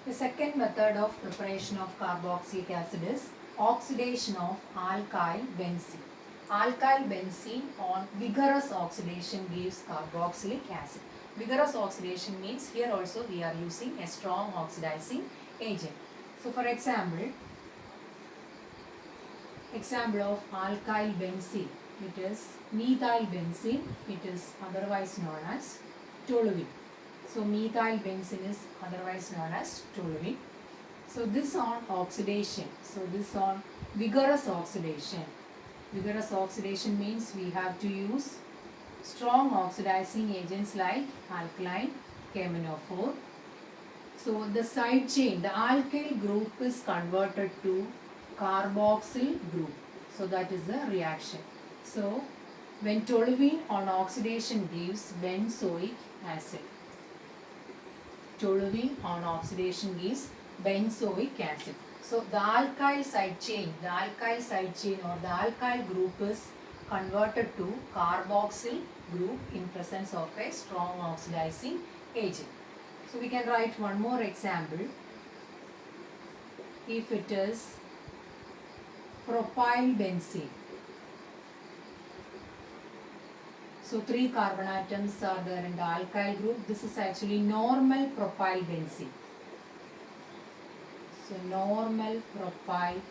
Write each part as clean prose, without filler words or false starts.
The second method of preparation of carboxylic acid is oxidation of alkyl benzene. Alkyl benzene on vigorous oxidation gives carboxylic acid. Vigorous oxidation means here also we are using a strong oxidizing agent. So for example of alkyl benzene, it is methyl benzene, it is otherwise known as toluene. So methyl benzene is otherwise known as toluene. So this on oxidation, so this on vigorous oxidation. Vigorous oxidation means we have to use strong oxidizing agents like alkaline, KMnO4. So the side chain, the alkyl group is converted to carboxyl group. So that is the reaction. So when toluene on oxidation gives benzoic acid. Toluene on oxidation gives benzoic acid. So the alkyl side chain or the alkyl group is converted to carboxyl group in presence of a strong oxidizing agent. So we can write one more example. If it is propyl benzene. So 3 carbon atoms are there in the alkyl group. This is actually normal propyl benzene. So normal propyl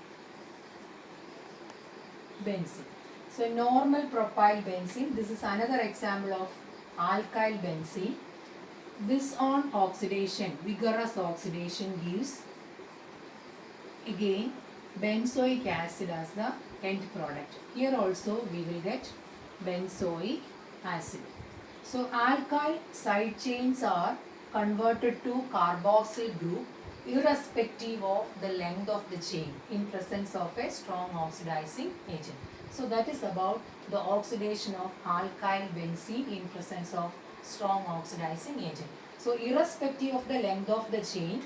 benzene. So normal propyl benzene, this is another example of alkyl benzene. This on oxidation, vigorous oxidation gives again benzoic acid as the end product. Here also we will get benzoic acid. So alkyl side chains are converted to carboxyl group irrespective of the length of the chain in presence of a strong oxidizing agent. So that is about the oxidation of alkyl benzene in presence of strong oxidizing agent. So irrespective of the length of the chain,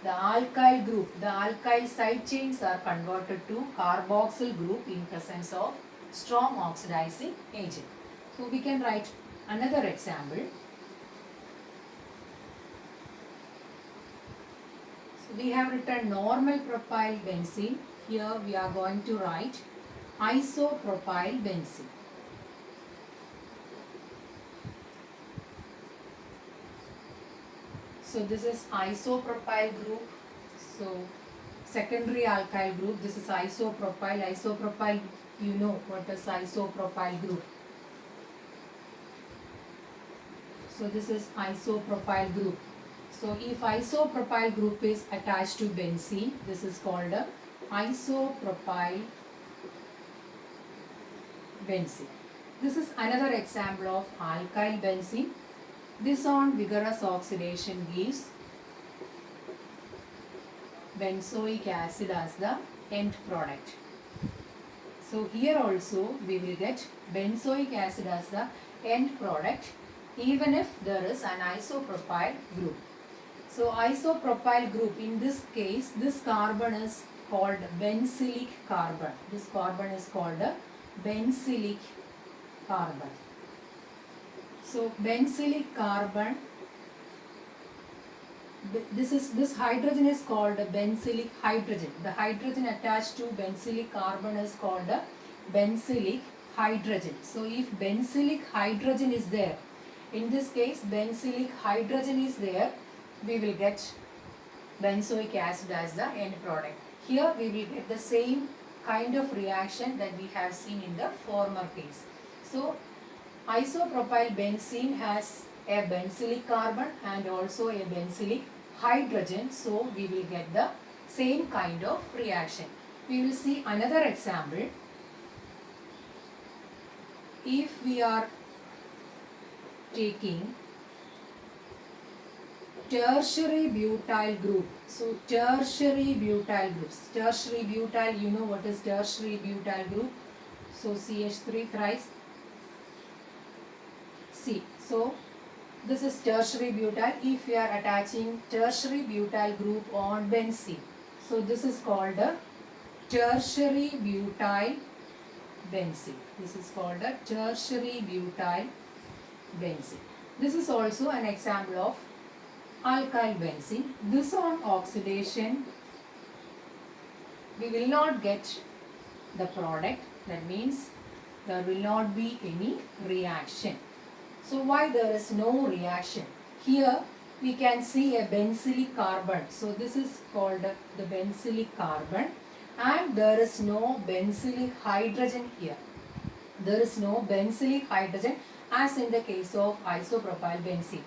the alkyl group, the alkyl side chains are converted to carboxyl group in presence of strong oxidizing agent. So we can write another example. So we have written normal propyl benzene. Here we are going to write isopropyl benzene. So this is isopropyl group. So secondary alkyl group, this is isopropyl. Isopropyl, you know what is isopropyl group. So this is isopropyl group. So if isopropyl group is attached to benzene, this is called a isopropyl benzene. This is another example of alkyl benzene. This on vigorous oxidation gives benzoic acid as the end product. So here also we will get benzoic acid as the end product even if there is an isopropyl group. So isopropyl group, in this case, this carbon is called benzylic carbon. This carbon is called a benzylic carbon. So benzylic carbon, this hydrogen is called a benzylic hydrogen. The hydrogen attached to benzylic carbon is called a benzylic hydrogen. So if benzylic hydrogen is there, in this case benzylic hydrogen is there, we will get benzoic acid as the end product. Here we will get the same kind of reaction that we have seen in the former case. So isopropyl benzene has a benzylic carbon and also a benzylic hydrogen. So we will get the same kind of reaction. We will see another example. If we are taking tertiary butyl group. So tertiary butyl groups. Tertiary butyl, you know what is tertiary butyl group. So CH3 thrice C. So this is tertiary butyl. If we are attaching tertiary butyl group on benzene, so this is called a tertiary butyl benzene. This is called a tertiary butyl benzene. This is also an example of alkyl benzene. This on oxidation, we will not get the product. That means there will not be any reaction. So why there is no reaction? Here we can see a benzylic carbon. So this is called the benzylic carbon, and there is no benzylic hydrogen here. There is no benzylic hydrogen as in the case of isopropyl benzene.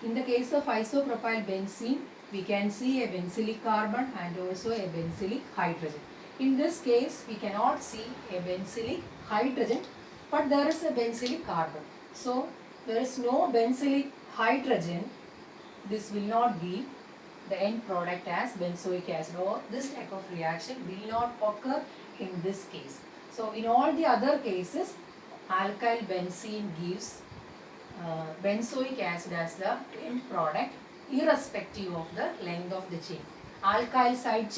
In the case of isopropyl benzene, we can see a benzylic carbon and also a benzylic hydrogen. In this case, we cannot see a benzylic hydrogen, but there is a benzylic carbon. So, there is no benzylic hydrogen. This will not give the end product as benzoic acid, or this type of reaction will not occur in this case. So, in all the other cases, alkyl benzene gives benzoic acid as the end product irrespective of the length of the chain. Alkyl side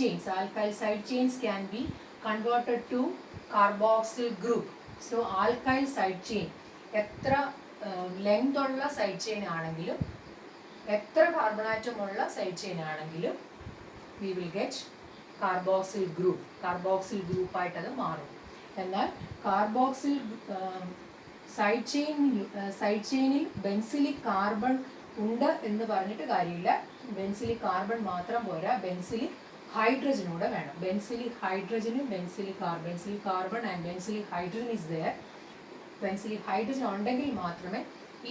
chains can be converted to carboxyl group. So, alkyl side chain, എത്ര length ഉള്ള side chain ആണെങ്കിലും എത്ര carbon atom ഉള്ള side chain ആണെങ്കിലും we will get carboxyl group ആയിട്ട് അത് മാറും. എന്നാൽ കാർബോക്സിൽ സൈഡ് ചെയിനിൽ ബെൻസിലിക് കാർബൺ ഉണ്ട് എന്ന് പറഞ്ഞിട്ട് കാര്യമില്ല. ബെൻസിലിക് കാർബൺ മാത്രം പോരാ, ബെൻസിലിക് ഹൈഡ്രജൻ കൂടെ വേണം. ബെൻസിലിക് ഹൈഡ്രജനും benzylic carbon and benzylic hydrogen is there. Benzylic hydrogen ഉണ്ടെങ്കിൽ മാത്രമേ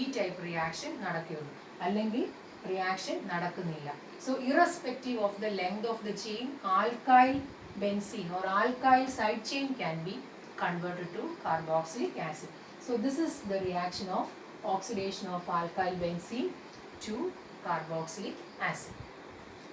ഈ ടൈപ്പ് റിയാക്ഷൻ നടക്കുകയുള്ളൂ, അല്ലെങ്കിൽ reaction നടക്കുന്നില്ല. So irrespective of the length of the chain, alkyl benzene or alkyl side chain can be converted to carboxylic acid. So this is the reaction of oxidation of alkyl benzene to carboxylic acid.